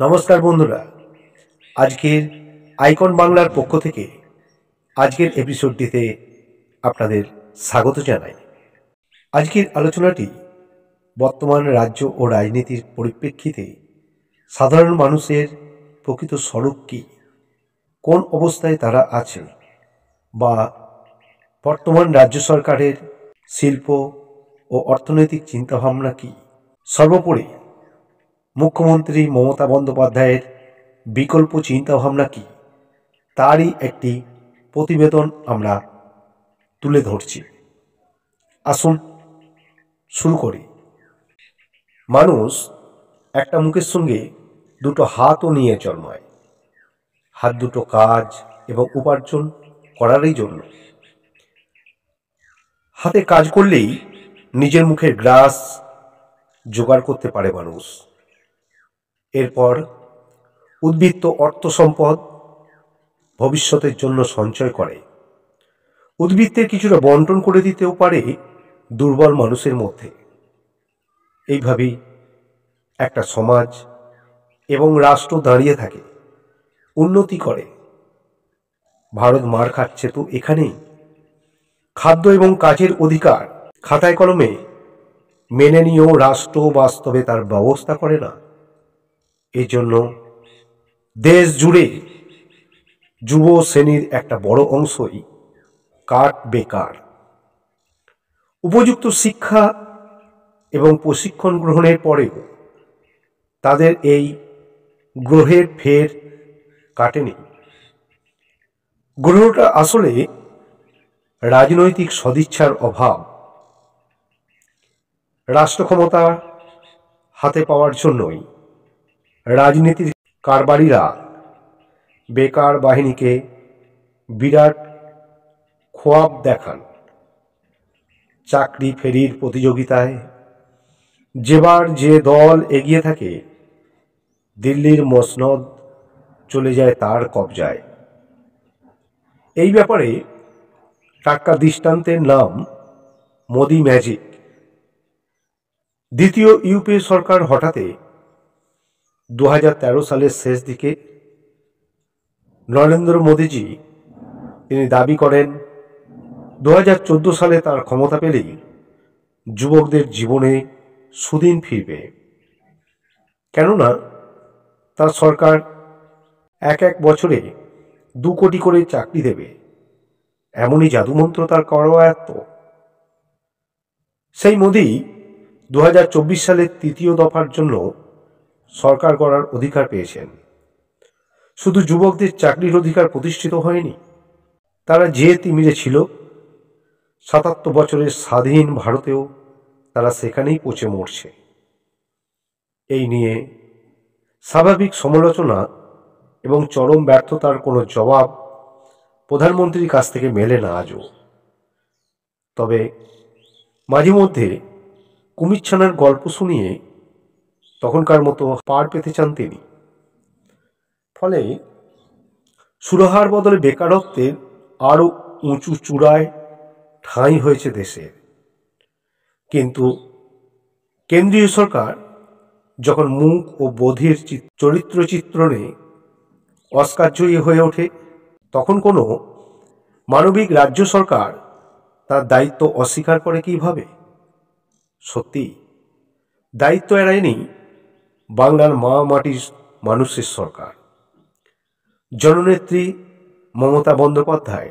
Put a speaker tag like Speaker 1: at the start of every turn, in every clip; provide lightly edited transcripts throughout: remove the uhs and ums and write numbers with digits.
Speaker 1: নমস্কার বন্ধুরা, আজকের আইকন বাংলার পক্ষ থেকে আজকের এপিসোডটিতে আপনাদের স্বাগত জানাই। আজকের আলোচনাটি বর্তমান রাজ্য ও রাজনীতির পরিপ্রেক্ষিতে সাধারণ মানুষের প্রকৃত স্বরূপ কী, কোন অবস্থায় তারা আছে, বা বর্তমান রাজ্য সরকারের শিল্প ও অর্থনৈতিক চিন্তাভাবনা কী, সর্বোপরি মুখ্যমন্ত্রী মমতা বন্দ্যোপাধ্যায়ের বিকল্প চিন্তাভাবনা কী, তারই একটি প্রতিবেদন আমরা তুলে ধরছি। আসুন শুরু করি। মানুষ একটা মুখের সঙ্গে দুটো হাতও নিয়ে জন্মায়। হাত দুটো কাজ এবং উপার্জন করারই জন্য। হাতে কাজ করলেই নিজের মুখের গ্রাস জোগাড় করতে পারে মানুষ। এরপর উদ্বৃত্ত অর্থ সম্পদ ভবিষ্যতের জন্য সঞ্চয় করে। উদ্বৃত্তের কিছুটা বন্টন করে দিতেও পারে দুর্বল মানুষের মধ্যে। এইভাবেই একটা সমাজ এবং রাষ্ট্র দাঁড়িয়ে থাকে, উন্নতি করে। ভারত মার খাচ্ছে তো এখানেই। খাদ্য এবং কাজের অধিকার খাতায় কলমে মেনে নিয়েও রাষ্ট্র বাস্তবে তার ব্যবস্থা করে না। এই জন্য দেশ জুড়ে যুব শ্রেণীর একটা বড় অংশই কাঠ বেকার। উপযুক্ত শিক্ষা এবং প্রশিক্ষণ গ্রহণের পরেও তাদের এই গ্রহের ফের কাটেনি। গ্রহটা আসলে রাজনৈতিক সদিচ্ছার অভাব। রাষ্ট্র ক্ষমতা হাতে পাওয়ার জন্যই রাজনীতির কারবারিরা বেকার বাহিনীকে বিরাট খোয়াব দেখান। চাকরি ফেরির প্রতিযোগিতায় যেবার যে দল এগিয়ে থাকে, দিল্লির মসনদ চলে যায় তার কবজায়। এই ব্যাপারে টাটকা দৃষ্টান্তের নাম মোদি ম্যাজিক। দ্বিতীয় ইউপিএ সরকার হঠাতে 2013 সালের শেষ দিকে নরেন্দ্র মোদীজি তিনি দাবি করেন 2014 সালে তার ক্ষমতা পেলেই যুবকদের জীবনে সুদিন ফিরবে। কেননা তার সরকার এক বছরে 2 কোটি করে চাকরি দেবে, এমনই জাদুমন্ত্র তার করায়ত্ত। সেই মোদি 2024 সালের তৃতীয় দফার জন্য সরকার গড়ার অধিকার পেয়েছেন। শুধু যুবকদের চাকরির অধিকার প্রতিষ্ঠিত হয়নি, তারা যে তিমিরে ছিল 77 বছরের স্বাধীন ভারতেও তারা সেখানেই পচে মরছে। এই নিয়ে স্বাভাবিক সমালোচনা এবং চরম ব্যর্থতার কোনো জবাব প্রধানমন্ত্রীর কাছ থেকে মেলে না আজও। তবে মাঝে মধ্যে কুমিরছানার গল্প শুনিয়ে তখনকার মতো পার পেতে চান তিনি। ফলে সুরাহার বদলে বেকারত্বের আরও উঁচু চূড়ায় ঠাঁই হয়েছে দেশে। কিন্তু কেন্দ্রীয় সরকার যখন মুখ ও বোধির চরিত্র চিত্রণে অস্কারজয়ী হয়ে ওঠে, তখন কোনো মানবিক রাজ্য সরকার তার দায়িত্ব অস্বীকার করে কিভাবে? সত্যি দায়িত্ব এড়ায়নি বাংলার মা মাটির মানুষের সরকার। জননেত্রী মমতা বন্দ্যোপাধ্যায়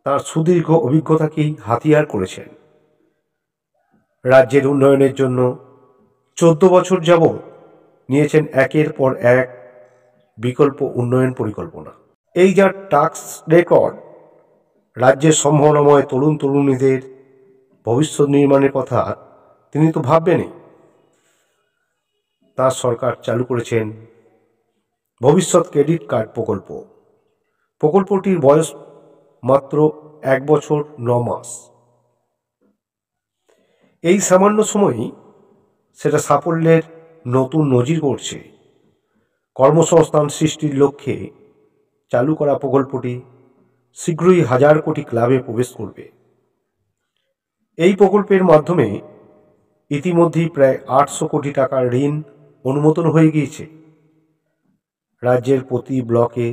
Speaker 1: তার সুদীর্ঘ অভিজ্ঞতাকেই হাতিয়ার করেছেন। রাজ্যের উন্নয়নের জন্য 14 বছর যাবৎ নিয়েছেন একের পর এক বিকল্প উন্নয়ন পরিকল্পনা। এই যার ট্র্যাক রেকর্ড, রাজ্যের সম্ভাবনাময় তরুণ তরুণীদের ভবিষ্যৎ নির্মাণের কথা তিনি তো ভাববেনই। তার সরকার চালু করেছেন ভবিষ্যৎ ক্রেডিট কার্ড প্রকল্প। প্রকল্পটির বয়স মাত্র 1 বছর 9 মাস। এই সামান্য সময়ই সেটা সাফল্যের নতুন নজির গড়ছে। কর্মসংস্থান সৃষ্টির লক্ষ্যে চালু করা প্রকল্পটি শীঘ্রই 1000 কোটি ক্লাবে প্রবেশ করবে। এই প্রকল্পের মাধ্যমে ইতিমধ্যেই প্রায় 800 কোটি টাকার ঋণ অনুমোদন হয়ে গিয়েছে। রাজ্যের প্রতি ব্লকে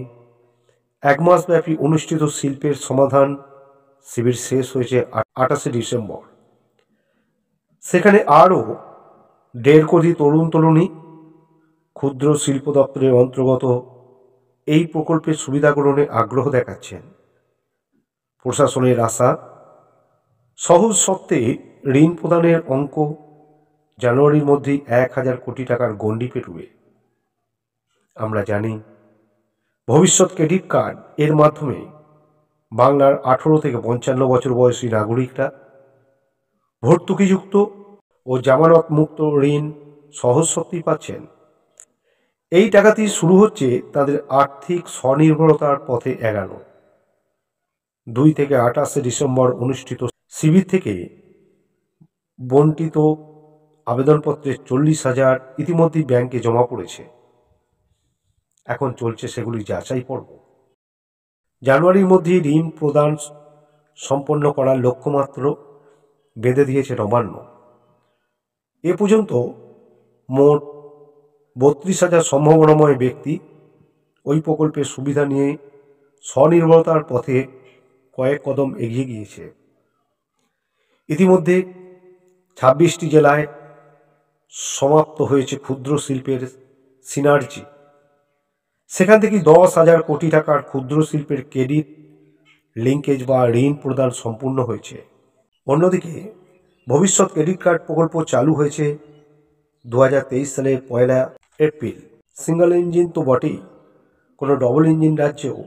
Speaker 1: 1 মাসব্যাপী অনুষ্ঠিত শিল্পের সমাধান শিবির শেষ হয়েছে 28শে ডিসেম্বর। সেখানে আরও 1.5 কোটি তরুণ তরুণী ক্ষুদ্র শিল্প দপ্তরের অন্তর্গত এই প্রকল্পের সুবিধা গ্রহণে আগ্রহ দেখাচ্ছেন। প্রশাসনের আশা, সহজ শর্তে ঋণ প্রদানের অঙ্ক জানুয়ারির মধ্যেই 1000 কোটি টাকার গণ্ডি পেরুবে। আমরা জানি ভবিষ্যৎ ক্রেডিট কার্ড এর মাধ্যমে বাংলার 18 থেকে 55 বছর বয়সী নাগরিকরা ভর্তুকিযুক্ত ও জামানত মুক্ত ঋণ সহজ শর্তেই পাচ্ছেন। এই টাকাতেই শুরু হচ্ছে তাদের আর্থিক স্বনির্ভরতার পথে এগানো। 2 থেকে 28শে ডিসেম্বর অনুষ্ঠিত শিবির থেকে বণ্টিত আবেদনপত্রের 40,000 ইতিমধ্যেই ব্যাংকে জমা পড়েছে। এখন চলছে সেগুলি যাচাই পর্ব। জানুয়ারির মধ্যে ঋণ প্রদান সম্পন্ন করার লক্ষ্যমাত্র বেঁধে দিয়েছে নবান্ন। এ পর্যন্ত মোট 32,000 সম্ভাবনাময় ব্যক্তি ওই প্রকল্পের সুবিধা নিয়ে স্বনির্ভরতার পথে কয়েক কদম এগিয়ে গিয়েছে। ইতিমধ্যে 26টি জেলায় সমাপ্ত হয়েছে ক্ষুদ্র শিল্পের সিনার্জি। সেখান থেকে 10,000 কোটি টাকার ক্ষুদ্র শিল্পের ক্রেডিট লিঙ্কেজ বা ঋণ প্রদান সম্পূর্ণ হয়েছে। অন্যদিকে ভবিষ্যৎ ক্রেডিট কার্ড প্রকল্প চালু হয়েছে 2023 সালের 1 এপ্রিল। সিঙ্গল ইঞ্জিন তো বটেই, কোনো ডবল ইঞ্জিন রাজ্যেও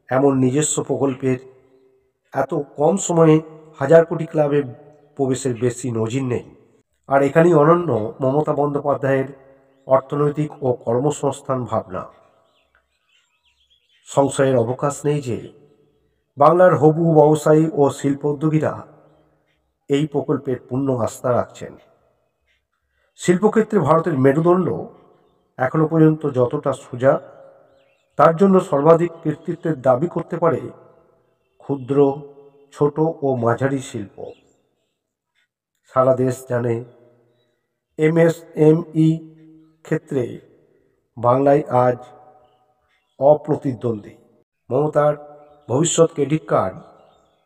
Speaker 1: এমন নিজস্ব প্রকল্পের এত কম সময়ে 1000 কোটি ক্লাবে প্রবেশের বেশি নজির নেই। আর এখানেই অনন্য মমতা বন্দ্যোপাধ্যায়ের অর্থনৈতিক ও কর্মসংস্থান ভাবনা। সংশয়ের অবকাশ নেই যে বাংলার হবু ব্যবসায়ী ও শিল্পোদ্যোগীরা এই প্রকল্পের পূর্ণ আস্থা রাখছেন। শিল্পক্ষেত্রে ভারতের মেরুদণ্ড এখনো পর্যন্ত যতটা সোজা, তার জন্য সর্বাধিক কৃতিত্বের দাবি করতে পারে ক্ষুদ্র, ছোট ও মাঝারি শিল্প। সারা দেশ জানে এমএসএমই ক্ষেত্রে বাংলায় আজ অপ্রতিদ্বন্দ্বী। মমতার ভবিষ্যৎ ক্রেডিট কার্ড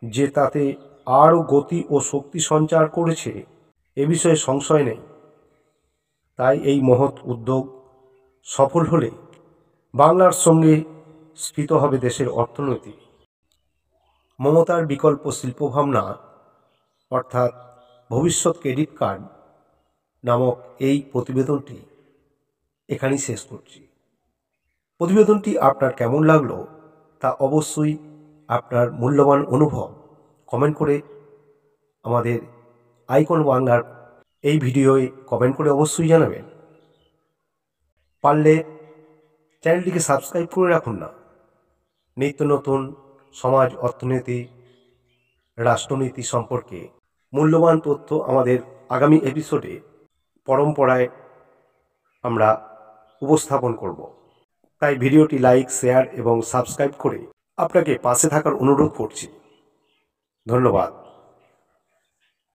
Speaker 1: যে তাতে আরও গতি ও শক্তি সঞ্চার করেছে এ বিষয়ে সংশয় নেই। তাই এই মহৎ উদ্যোগ সফল হলে বাংলার সঙ্গে স্ফীত হবে দেশের অর্থনীতি। মমতার বিকল্প শিল্পভাবনা অর্থাৎ ভবিষ্যৎ ক্রেডিট কার্ড নামক এই প্রতিবেদনটি এখানেই শেষ করছি। প্রতিবেদনটি আপনার কেমন লাগলো তা অবশ্যই আপনার মূল্যবান অনুভব কমেন্ট করে আমাদের আইকন বাংলার এই ভিডিওয়ে কমেন্ট করে অবশ্যই জানাবেন। পারলে চ্যানেলটিকে সাবস্ক্রাইব করে রাখুন না। নিত্য নতুন সমাজ, অর্থনীতি, রাষ্ট্রনীতি সম্পর্কে মূল্যবান তথ্য আমাদের আগামী এপিসোডে পরম্পরায় আমরা উপস্থাপন করব। তাই ভিডিওটি লাইক, শেয়ার এবং সাবস্ক্রাইব করে আপনাকে পাশে থাকার অনুরোধ করছি। ধন্যবাদ।